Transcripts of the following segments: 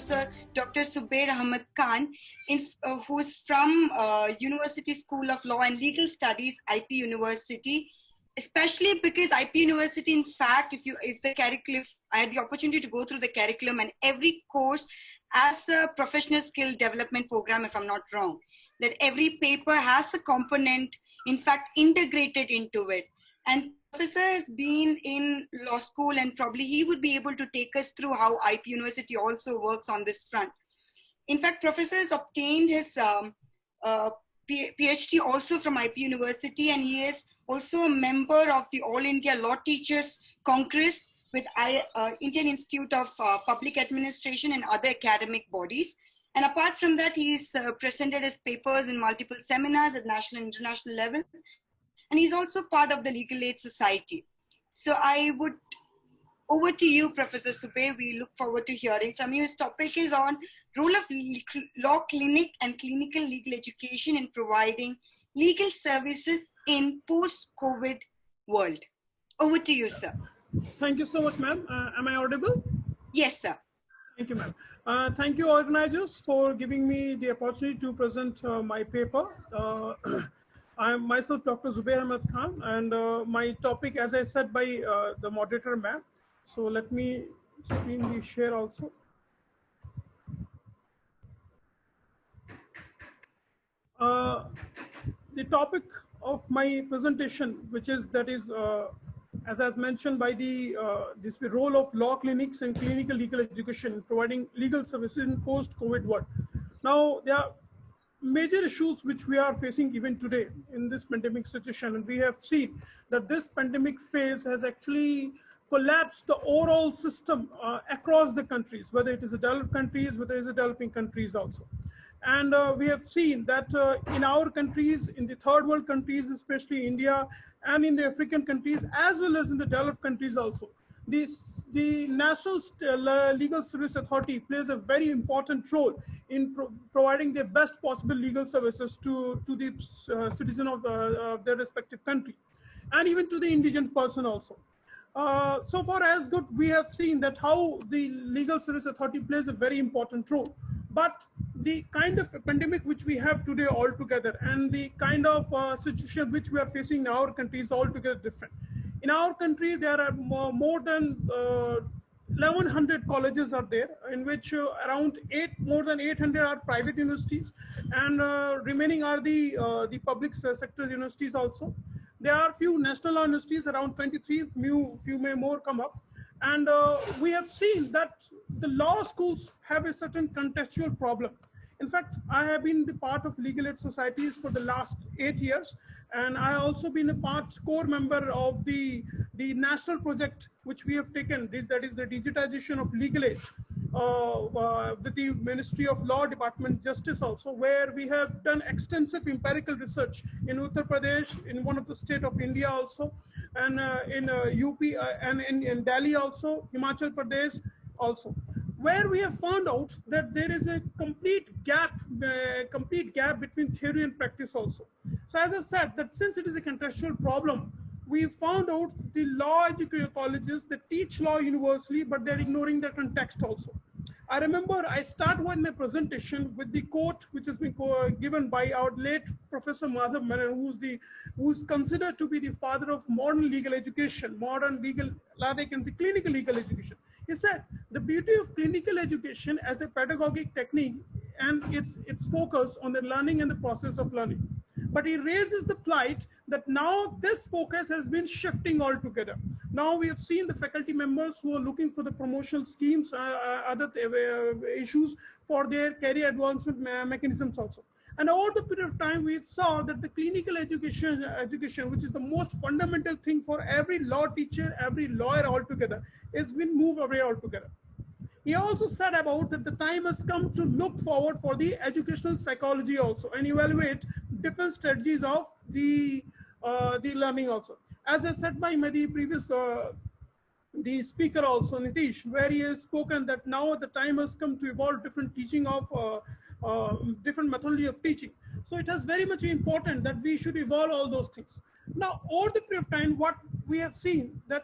Professor Dr. Zubair Ahmed Khan, who's from University School of Law and Legal Studies, IP University. Especially because IP University, in fact, if the curriculum, I had the opportunity to go through the curriculum and every course as a professional skill development program, if I'm not wrong, that every paper has a component, in fact, integrated into it. And Professor has been in law school, and probably he would be able to take us through how IP University also works on this front. In fact, Professor has obtained his PhD also from IP University, and he is also a member of the All India Law Teachers Congress with Indian Institute of Public Administration and other academic bodies. And apart from that, he's presented his papers in multiple seminars at national and international level. And he's also part of the Legal Aid Society. So over to you, Professor Zubair. We look forward to hearing from you. His topic is on role of law clinic and clinical legal education in providing legal services in post-COVID world. Over to you, sir. Thank you so much, ma'am. Am I audible? Yes, sir. Thank you, ma'am. Thank you, organizers, for giving me the opportunity to present my paper. I am myself Dr. Zubair Ahmed Khan, and my topic, as I said by the moderator, ma'am. So let me screen the share also. The topic of my presentation, which is as mentioned by the role of law clinics and clinical legal education in providing legal services in post-COVID world. Now, there are major issues which we are facing even today in this pandemic situation, and we have seen that this pandemic phase has actually collapsed the overall system across the countries, whether it is the developed countries, whether it is the developing countries also. And we have seen that in our countries, in the third world countries, especially India, and in the African countries, as well as in the developed countries also, the National Legal Service Authority plays a very important role in providing the best possible legal services to the citizen of their respective country, and even to the indigent person also. So far as good, we have seen that how the Legal Service Authority plays a very important role. But the kind of pandemic which we have today altogether, and the kind of situation which we are facing in our country is altogether different. In our country, there are more than 1,100 colleges are there, in which more than 800 are private universities, and remaining are the public sector universities also. There are few national law universities, around 23, few may more come up. And we have seen that the law schools have a certain contextual problem. In fact, I have been the part of legal aid societies for the last 8 years, and I have also been a core member of the national project which we have taken, that is the digitization of legal aid with the Ministry of Law Department Justice also, where we have done extensive empirical research in Uttar Pradesh, in one of the state of India also, and in UP and in Delhi also, Himachal Pradesh also, where we have found out that there is a complete gap between theory and practice also. So as I said, that since it is a contextual problem, we found out the law education colleges, they teach law universally, but they're ignoring the context also. I remember I start with my presentation with the quote which has been given by our late Professor Madhav Menon, who's considered to be the father of modern legal education, clinical legal education. He said, the beauty of clinical education as a pedagogic technique and its focus on the learning and the process of learning. But he raises the plight that now this focus has been shifting altogether. Now we have seen the faculty members who are looking for the promotional schemes, other issues for their career advancement mechanisms also. And over the period of time, we saw that the clinical education, which is the most fundamental thing for every law teacher, every lawyer altogether, has been moved away altogether. He also said about that the time has come to look forward for the educational psychology also and evaluate different strategies of the learning also. As I said by the previous the speaker also, Nitish, where he has spoken that now the time has come to evolve different teaching of different methodology of teaching. So it is very much important that we should evolve all those things. Now, over the period of time, what we have seen that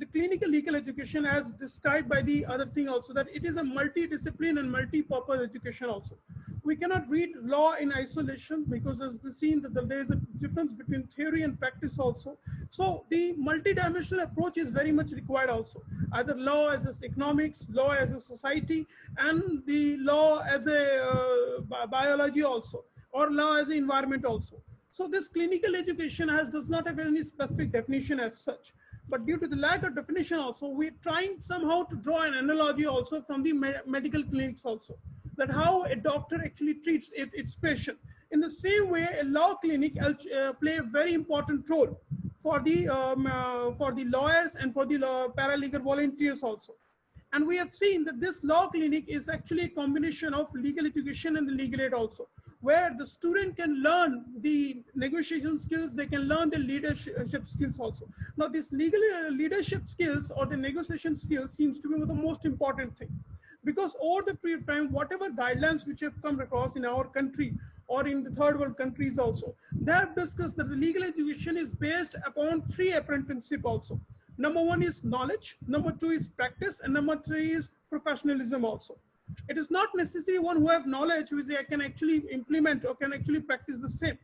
the clinical legal education, as described by the other thing also, that it is a multidiscipline and multi-purpose education also. We cannot read law in isolation, because as the seen that there is a difference between theory and practice also. So the multidimensional approach is very much required also, either law as economics, law as a society, and the law as a biology also, or law as an environment also. So this clinical education does not have any specific definition as such. But due to the lack of definition also, we're trying somehow to draw an analogy also from the medical clinics also, that how a doctor actually treats its patient. In the same way, a law clinic play a very important role for the lawyers and for the paralegal volunteers also. And we have seen that this law clinic is actually a combination of legal education and the legal aid also, where the student can learn the negotiation skills, they can learn the leadership skills also. Now, this legal leadership skills or the negotiation skills seems to be the most important thing, because over the period of time, whatever guidelines which have come across in our country or in the third world countries also, they have discussed that the legal education is based upon three apparent principles also. Number one is knowledge, number two is practice, and number three is professionalism also. It is not necessarily one who have knowledge which they can actually implement or can actually practice the same.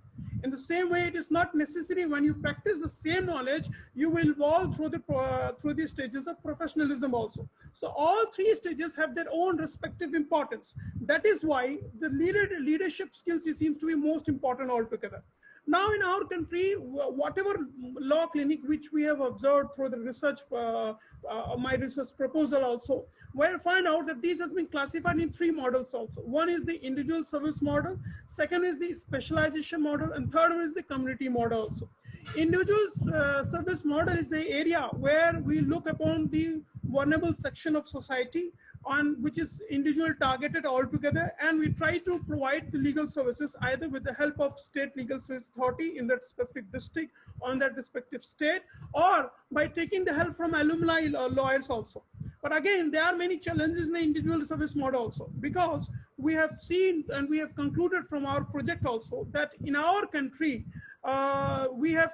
In the same way, it is not necessary when you practice the same knowledge, you will evolve through the stages of professionalism also. So all three stages have their own respective importance. That is why the leadership skills seems to be most important altogether. Now in our country, whatever law clinic which we have observed through the research, my research proposal also, where I find out that these has been classified in three models also. One is the individual service model, second is the specialization model, and third one is the community model also. Individual service model is the area where we look upon the vulnerable section of society, on which is individual targeted altogether, and we try to provide the legal services either with the help of state legal service authority in that specific district on that respective state, or by taking the help from alumni lawyers also. But again, there are many challenges in the individual service model also, because we have seen and we have concluded from our project also that in our country, we have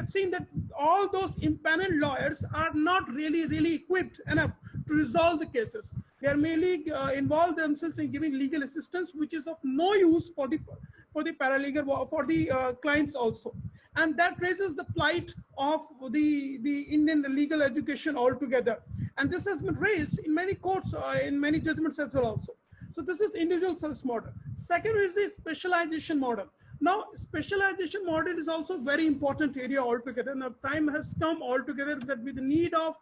seen that all those impaneled lawyers are not really equipped enough to resolve the cases. They are merely involved themselves in giving legal assistance, which is of no use for the paralegal, for the clients also. And that raises the plight of the Indian legal education altogether. And this has been raised in many courts, in many judgments as well also. So this is individual service model. Second is the specialization model. Now, specialization model is also a very important area altogether. Now, time has come altogether that with the need of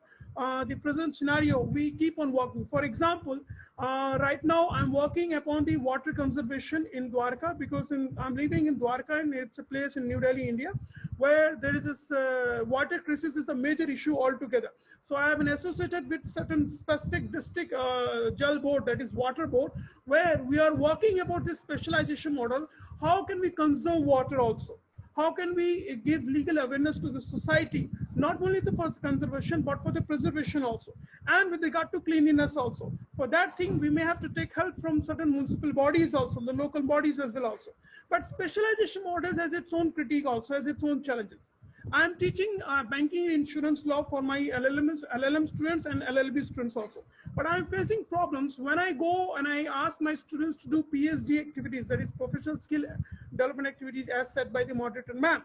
the present scenario, we keep on working. For example, right now I'm working upon the water conservation in Dwarka, because I'm living in Dwarka, and it's a place in New Delhi, India, where there is this water crisis is a major issue altogether. So I have been associated with certain specific district Jal board, that is water board, where we are working about this specialization model. How can we conserve water also? How can we give legal awareness to the society, not only for conservation, but for the preservation also, and with regard to cleanliness also. For that thing, we may have to take help from certain municipal bodies also, the local bodies as well also. But specialization models has its own critique also, has its own challenges. I am teaching banking and insurance law for my LLM students and LLB students also. But I am facing problems when I go and I ask my students to do PSD activities, that is professional skill development activities as said by the moderator ma'am,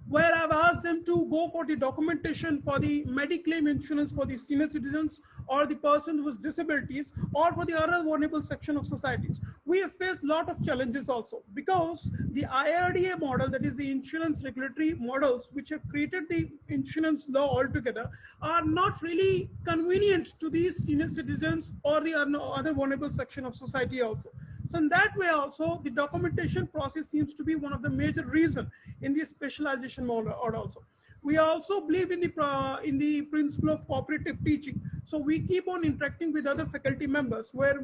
where I've asked them to go for the documentation for the Mediclaim insurance for the senior citizens or the person with disabilities or for the other vulnerable section of societies. We have faced a lot of challenges also, because the IRDA model, that is the insurance regulatory models which have created the insurance law altogether, are not really convenient to these senior citizens or the other vulnerable section of society also. So in that way also, the documentation process seems to be one of the major reasons in the specialization model also. We also believe in the principle of cooperative teaching. So we keep on interacting with other faculty members, where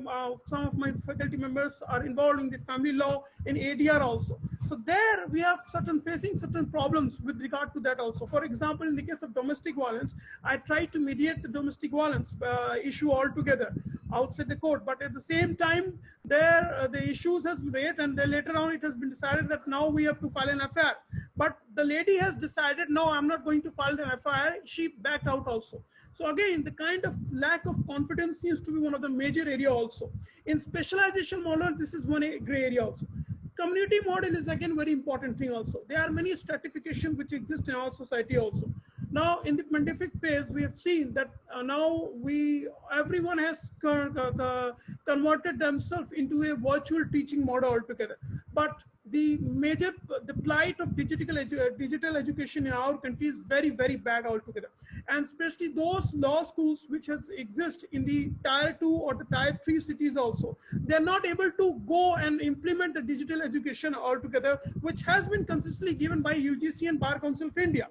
some of my faculty members are involved in the family law in ADR also. So there we have facing certain problems with regard to that also. For example, in the case of domestic violence, I try to mediate the domestic violence issue altogether outside the court, but at the same time there the issues has been raised, and then later on it has been decided that now we have to file an FIR. But the lady has decided, no, I'm not going to file an FIR. She backed out also. So again, the kind of lack of confidence seems to be one of the major area also. In specialization model, this is one gray area also. Community model is again very important thing also. There are many stratification which exist in our society also. Now in the pandemic phase, we have seen that now everyone has converted themselves into a virtual teaching model altogether. But the plight of digital education in our country is very, very bad altogether, and especially those law schools which exist in the tier 2 or the tier 3 cities also, they are not able to go and implement the digital education altogether, which has been consistently given by UGC and Bar Council of India.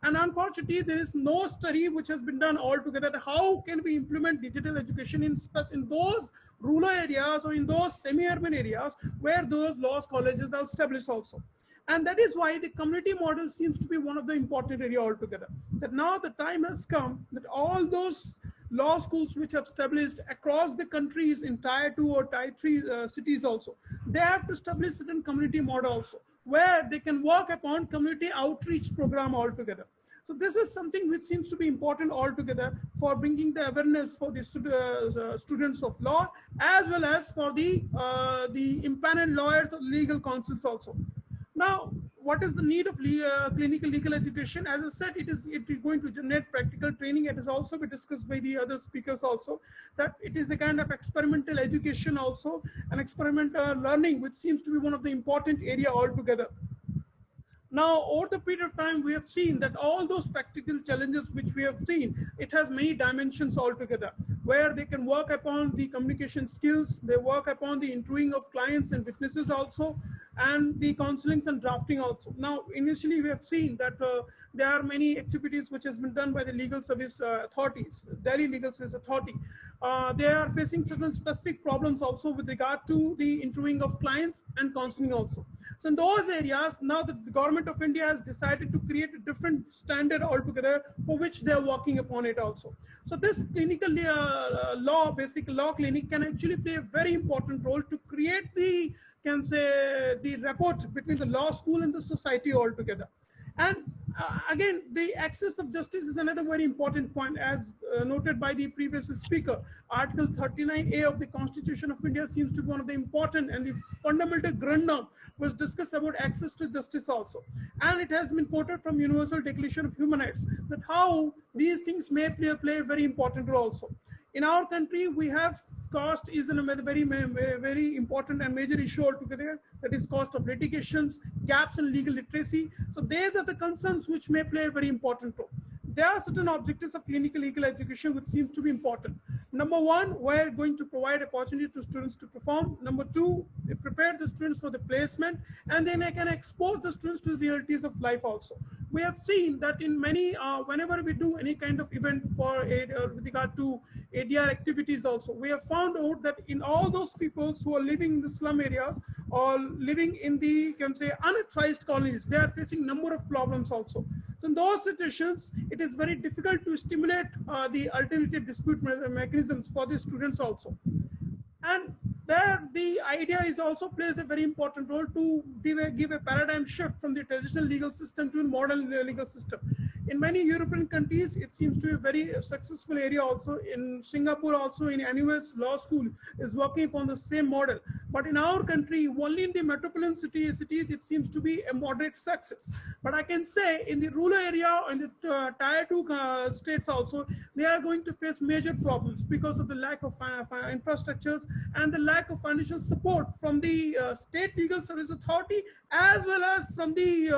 And unfortunately, there is no study which has been done altogether that how can we implement digital education in those rural areas or in those semi-urban areas where those law colleges are established also. And that is why the community model seems to be one of the important area altogether. That now the time has come that all those law schools which have established across the countries in tier 2 or tier 3 cities also, they have to establish certain community model also, where they can work upon community outreach program altogether. So this is something which seems to be important altogether for bringing the awareness for the students of law, as well as for the impaneled lawyers or legal counsels also. Now, what is the need of clinical legal education? As I said, it is going to generate practical training. It has also been discussed by the other speakers also, that it is a kind of experimental education also, and experimental learning, which seems to be one of the important area altogether. Now, over the period of time, we have seen that all those practical challenges which we have seen, it has many dimensions altogether, where they can work upon the communication skills, they work upon the interviewing of clients and witnesses also, and the counselings and drafting also. Now, initially, we have seen that there are many activities which has been done by the legal service authorities, Delhi Legal Service Authority. They are facing certain specific problems also with regard to the interviewing of clients and counseling also. So in those areas, now the government of India has decided to create a different standard altogether, for which they are working upon it also. So this clinical basic law clinic can actually play a very important role to create the rapport between the law school and the society altogether. And again, the access of justice is another very important point, as noted by the previous speaker. Article 39A of the Constitution of India seems to be one of the important and the fundamental grundam was discussed about access to justice also. And it has been quoted from Universal Declaration of Human Rights, that how these things may play a very important role also. In our country, we have cost is a very important and major issue altogether. That is cost of litigations, gaps in legal literacy. So these are the concerns which may play a very important role. There are certain objectives of clinical legal education which seems to be important. Number one, we're going to provide opportunity to students to perform. Number two, prepare the students for the placement, and then I can expose the students to the realities of life also. We have seen that in many, whenever we do any kind of event for with regard to ADR activities also, we have found out that in all those people who are living in the slum areas or living in the, unauthorized colonies, they are facing number of problems also. So in those situations, it is very difficult to stimulate the alternative dispute mechanisms for the students also. And there the idea is also plays a very important role to give a paradigm shift from the traditional legal system to a modern legal system. In many European countries, it seems to be a very successful area also. In Singapore also, in NUS Law School is working upon the same model. But in our country, only in the metropolitan cities, it seems to be a moderate success. But I can say in the rural area, in the tier 2 states also, they are going to face major problems because of the lack of infrastructures and the lack of financial support from the State Legal Service Authority, as well as from the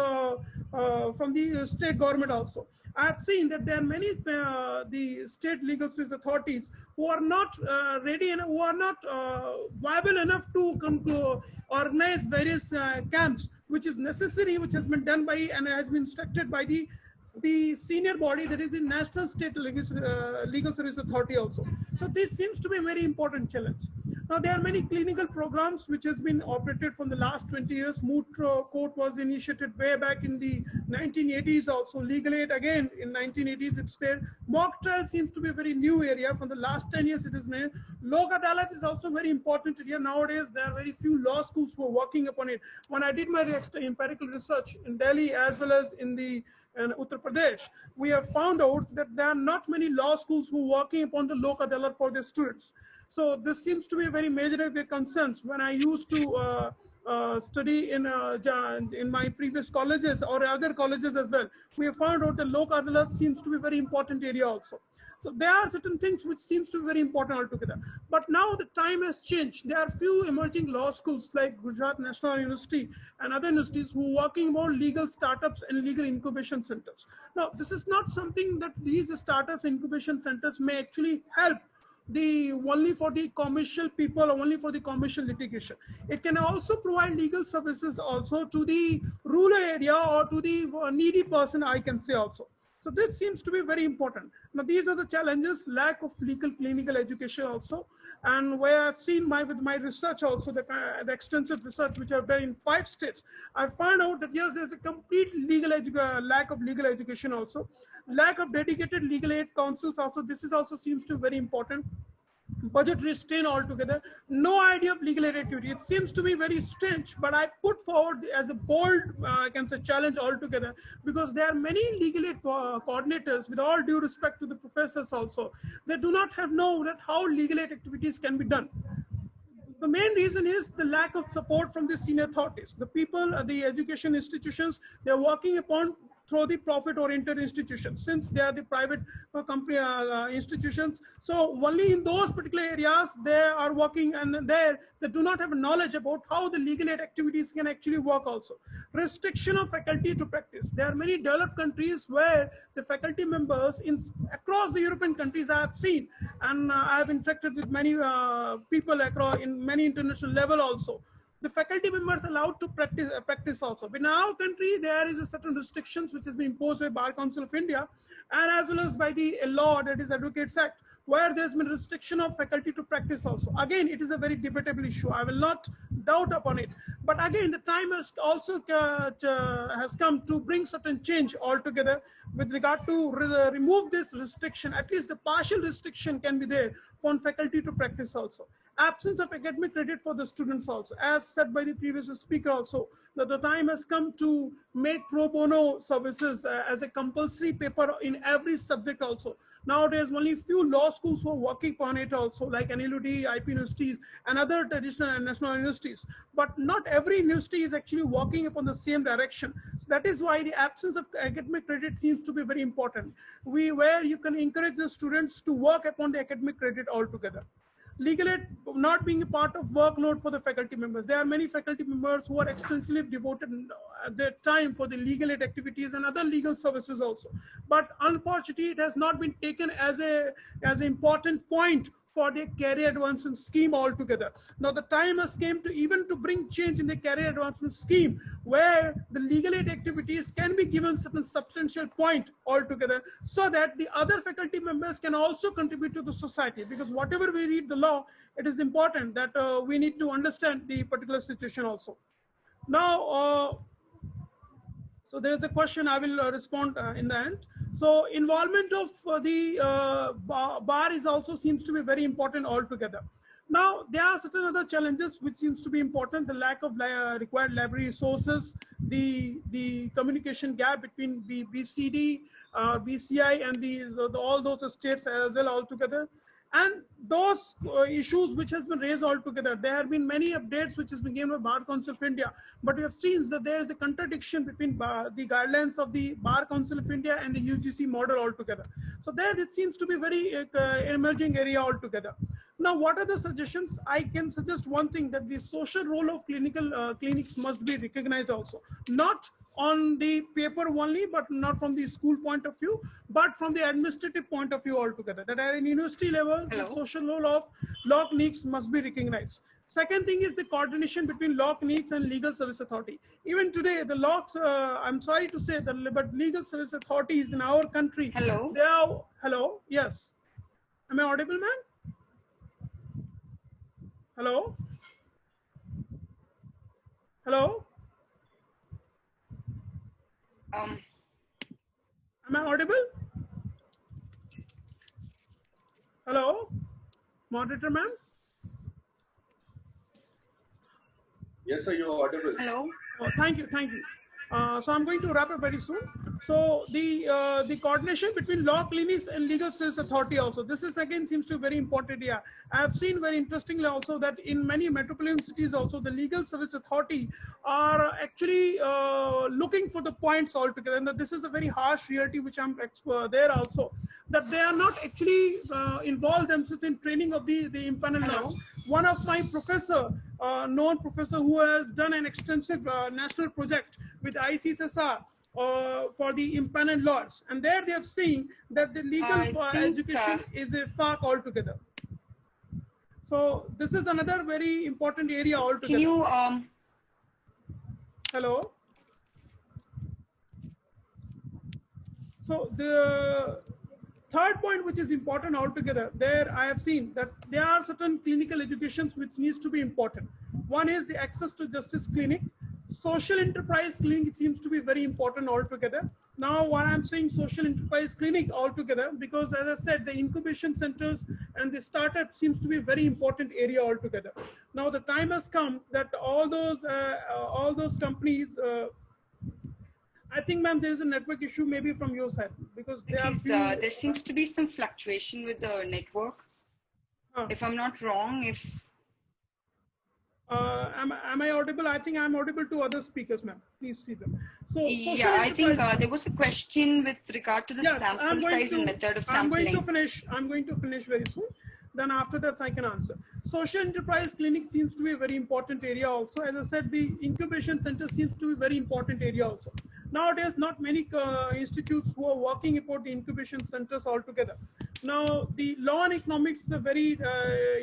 state government also. I have seen that there are many the state legal service authorities who are not ready and who are not viable enough to come to organize various camps, which is necessary, which has been done by and has been instructed by the senior body, that is the National State Legal Service Authority also. So this seems to be a very important challenge. Now, there are many clinical programs which has been operated from the last 20 years. Moot court was initiated way back in the 1980s also. Legal aid again in 1980s, it's there. Mock trial seems to be a very new area. From the last 10 years, it is made. Lok Adalat is also very important area. Nowadays, there are very few law schools who are working upon it. When I did my empirical research in Delhi as well as in Uttar Pradesh, we have found out that there are not many law schools who are working upon the Lok Adalat for their students. So this seems to be a very major of their concerns. When I used to study in my previous colleges or other colleges as well, we have found out that Lok Adalat seems to be a very important area also. So there are certain things which seems to be very important altogether. But now the time has changed. There are few emerging law schools like Gujarat National University and other universities who are working more legal startups and legal incubation centers. Now, this is not something that these startups incubation centers may actually help only for the commercial people or only for the commercial litigation. It can also provide legal services also to the rural area or to the needy person, I can say also. So this seems to be very important. Now, these are the challenges: lack of legal clinical education also, and where I've seen with my research also, the extensive research which I've done in 5 states, I found out that yes, there's a complete lack of legal education also, lack of dedicated legal aid councils also. This is also seems to be very important. Budget restraint altogether, no idea of legal aid activity. It seems to be very strange, but I put forward as a bold, I can say, challenge altogether, because there are many legal aid coordinators, with all due respect to the professors also, they do not know that how legal aid activities can be done. The main reason is the lack of support from the senior authorities. The people, the education institutions, they're working upon through the profit-oriented institutions, since they are the private company institutions. So only in those particular areas they are working, and they do not have knowledge about how the legal aid activities can actually work also. Restriction of faculty to practice. There are many developed countries where the faculty members across the European countries I have seen, and I have interacted with many people across in many international level also. The faculty members allowed to practice also. But in our country, there is a certain restrictions which has been imposed by Bar Council of India, and as well as by the law, that is Advocates Act, where there's been restriction of faculty to practice also. Again, it is a very debatable issue. I will not doubt upon it. But again, the time has also has come to bring certain change altogether with regard to remove this restriction. At least the partial restriction can be there for faculty to practice also. Absence of academic credit for the students also, as said by the previous speaker also, that the time has come to make pro bono services as a compulsory paper in every subject also. Nowadays, only few law schools who are working on it also, like NLUD, IP universities, and other traditional and national universities. But not every university is actually working upon the same direction. So that is why the absence of academic credit seems to be very important. Where you can encourage the students to work upon the academic credit altogether. Legal aid not being a part of workload for the faculty members. There are many faculty members who are extensively devoted their time for the legal aid activities and other legal services also. But unfortunately, it has not been taken as an important point for the career advancement scheme altogether. Now the time has came to even to bring change in the career advancement scheme, where the legal aid activities can be given certain substantial point altogether, so that the other faculty members can also contribute to the society. Because whatever we read the law, it is important that we need to understand the particular situation also. Now, so there is a question I will respond in the end. So involvement of the bar is also seems to be very important altogether. Now, there are certain other challenges which seems to be important: the lack of required library resources, the communication gap between BCD, BCI, and all those states as well altogether. And those issues which has been raised altogether, there have been many updates which has been given by Bar Council of India, but we have seen that there is a contradiction between the guidelines of the Bar Council of India and the UGC model altogether. So there it seems to be very emerging area altogether. Now, what are the suggestions? I can suggest one thing, that the social role of clinics must be recognized also, not on the paper only, but not from the school point of view, but from the administrative point of view altogether. That at a university level, the social role of law clinics must be recognized. Second thing is the coordination between law clinics and legal service authority. Even today, the laws, I'm sorry to say that, but legal service authorities in our country, they are, yes. Am I audible, ma'am? Hello? Hello? Um, Am I audible? Hello? Moderator, ma'am? Yes, sir, you're audible. hello. Oh, thank you, thank you. So I'm going to wrap up very soon. So the coordination between law clinics and legal service authority also. This is again seems to be very important. Yeah, I have seen very interestingly also that in many metropolitan cities also the legal service authority are actually looking for the points altogether. And that this is a very harsh reality which I'm there also, that they are not actually involved themselves in training of the impanel laws. One of my professor, known professor who has done an extensive national project with ICSSR for the impanel laws, and there they have seen that the legal education is a FARC altogether. So this is another very important area altogether. Can you Hello. So the third point which is important altogether, there I have seen that there are certain clinical educations which needs to be important. One is the access to justice clinic. Social enterprise clinic seems to be very important altogether. Now why I'm saying social enterprise clinic altogether, because as I said, the incubation centers and the startup seems to be a very important area altogether. Now the time has come that all those companies, I think, ma'am, there is a network issue maybe from your side, because there seems to be some fluctuation with the network. If I'm not wrong, if am I audible? I think I'm audible to other speakers, ma'am. Please see them. So yeah, I think there was a question with regard to the sample size and method of sampling. I'm going to finish very soon. Then after that, I can answer. Social enterprise clinic seems to be a very important area also. As I said, the incubation center seems to be a very important area also. Nowadays, not many institutes who are working about the incubation centers altogether. Now, the law and economics is a very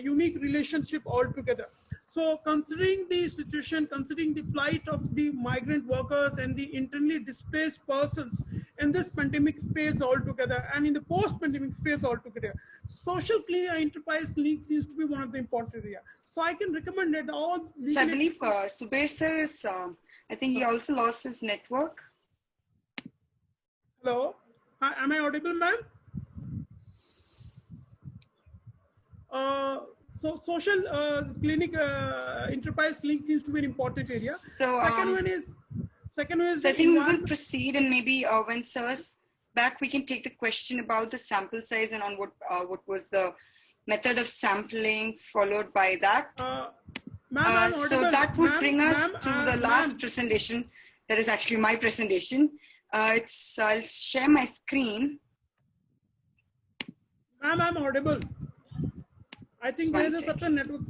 unique relationship altogether. So considering the situation, considering the plight of the migrant workers and the internally displaced persons in this pandemic phase altogether, and in the post-pandemic phase altogether, social enterprise clinic seems to be one of the important areas. So I can recommend that all. So I believe Subesh sir is, I think he also lost his network. Hello, am I audible, ma'am? So social clinic, enterprise clinic seems to be an important area. So second one is. So I think we will proceed, and maybe when sir's back, we can take the question about the sample size and on what was the method of sampling followed by that. So that would bring us to the last presentation. That is actually my presentation. I'll share my screen. Ma'am, I'm audible. I think there is a certain network.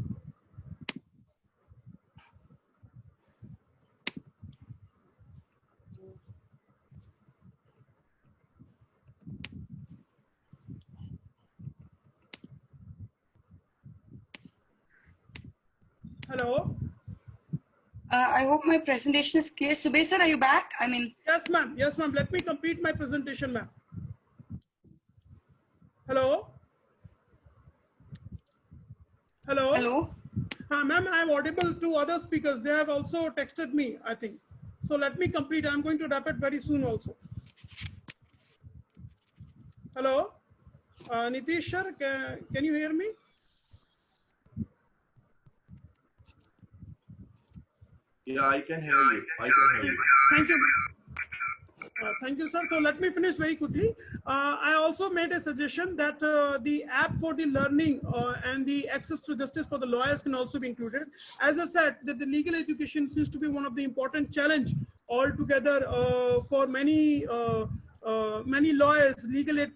Hello. I hope my presentation is clear. Subesh sir, are you back? I mean. Yes, ma'am. Yes, ma'am. Let me complete my presentation, ma'am. Hello. Hello. Hello. Ma'am, I'm audible to other speakers. They have also texted me, I think. So let me complete. I'm going to wrap it very soon also. Hello. Nitish sir, can you hear me? Yeah, I can hear you. I can hear you. Thank you. Thank you, sir. So let me finish very quickly. I also made a suggestion that the app for the learning and the access to justice for the lawyers can also be included. As I said, that the legal education seems to be one of the important challenge altogether for many lawyers, legal aid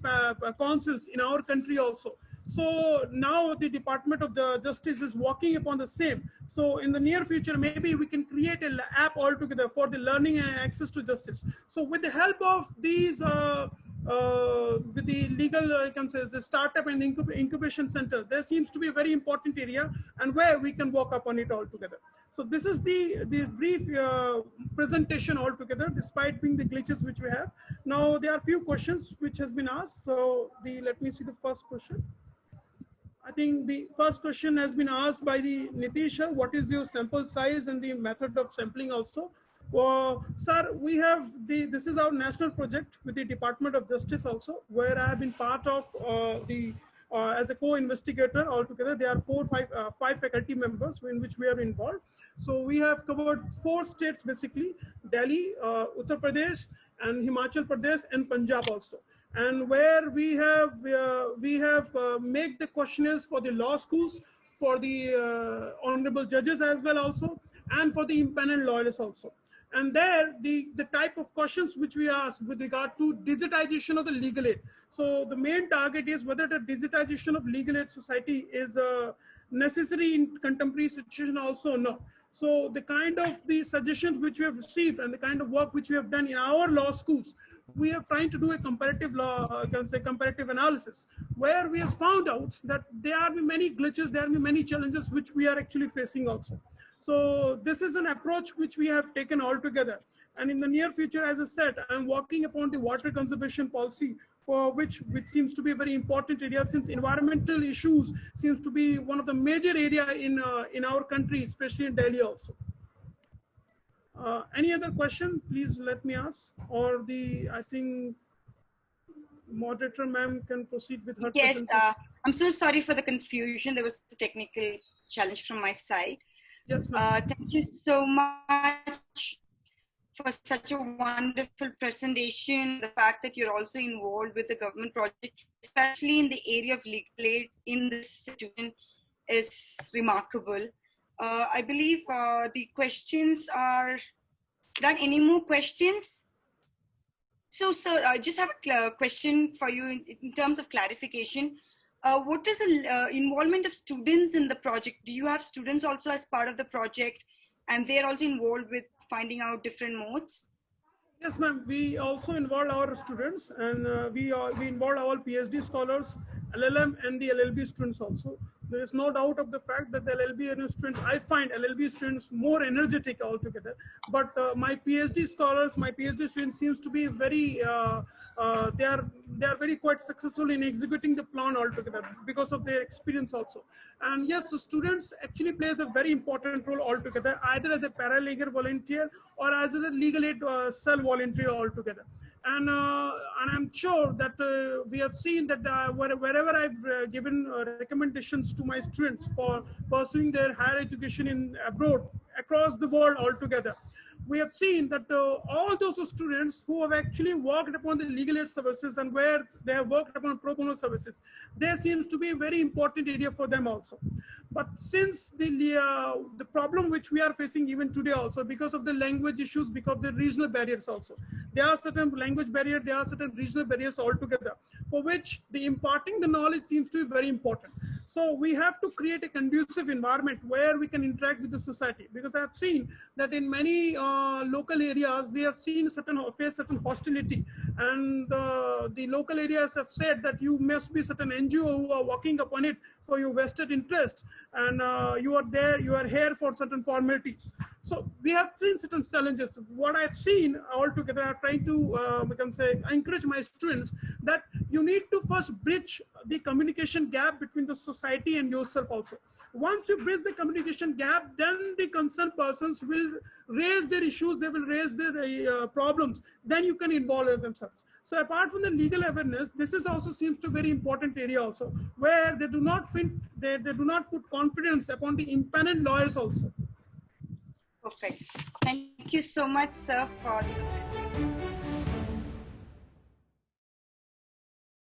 councils in our country also. So now the Department of the Justice is working upon the same. So in the near future, maybe we can create an app altogether for the learning and access to justice. So with the help of these, with the legal, I can say, the startup and incubation center, there seems to be a very important area and where we can work upon it altogether. So this is the brief presentation altogether, despite being the glitches which we have. Now there are few questions which has been asked. So let me see the first question. I think the first question has been asked by the Nitisha. What is your sample size and the method of sampling also? Sir, we have this is our national project with the Department of Justice also, where I have been part of as a co-investigator altogether. There are five faculty members in which we are involved. So we have covered 4 states basically: Delhi, Uttar Pradesh, and Himachal Pradesh, and Punjab also. And where we have make the questionnaires for the law schools, for the honorable judges as well also, and for the impaneled lawyers also. And there the type of questions which we ask with regard to digitization of the legal aid. So the main target is whether the digitization of legal aid society is necessary in contemporary situation also or not. So the kind of the suggestions which we have received and the kind of work which we have done in our law schools, we are trying to do a comparative law, comparative analysis, where we have found out that there are many glitches, there are many challenges which we are actually facing also. So this is an approach which we have taken all together. And in the near future, as I said, I'm working upon the water conservation policy, for which seems to be a very important area, since environmental issues seems to be one of the major area in our country, especially in Delhi also. Any other question, please let me ask, or I think moderator ma'am can proceed with her Yes, presentation. I'm so sorry for the confusion. There was a technical challenge from my side. Yes, ma'am. Thank you so much for such a wonderful presentation. The fact that you're also involved with the government project, especially in the area of legal aid in this situation, is remarkable. I believe the questions are done. Any more questions? So, sir, I just have a question for you in terms of clarification. What is the involvement of students in the project? Do you have students also as part of the project, and they're also involved with finding out different modes? Yes, ma'am. We also involve our students, and we involve our PhD scholars, LLM, and the LLB students also. There is no doubt of the fact that the LLB students, I find LLB students more energetic altogether. But my PhD scholars, my PhD students seems to be very, they are very quite successful in executing the plan altogether because of their experience also. And yes, so students actually plays a very important role altogether, either as a paralegal volunteer or as a legal aid cell volunteer altogether. And I'm sure that we have seen that wherever I've given recommendations to my students for pursuing their higher education in abroad, across the world altogether, we have seen that all those students who have actually worked upon the legal aid services and where they have worked upon pro bono services, there seems to be a very important area for them also. But since the problem which we are facing even today also, because of the language issues, because of the regional barriers also, there are certain language barriers, there are certain regional barriers altogether, for which the imparting the knowledge seems to be very important. So we have to create a conducive environment where we can interact with the society, because I have seen that in many local areas we have seen certain hostility, and the local areas have said that you must be certain NGO who are working upon it for your vested interest, and you are here for certain formalities. So we have seen certain challenges. What I've seen altogether, I'm trying to we can say encourage my students that you need to first bridge the communication gap between the society and yourself also. Once you bridge the communication gap, then the concerned persons will raise their issues, they will raise their problems, then you can involve themselves. So apart from the legal awareness, this is also seems to be a very important area also, where they do not put confidence upon the impaneled lawyers also. Perfect. Thank you so much, sir, for the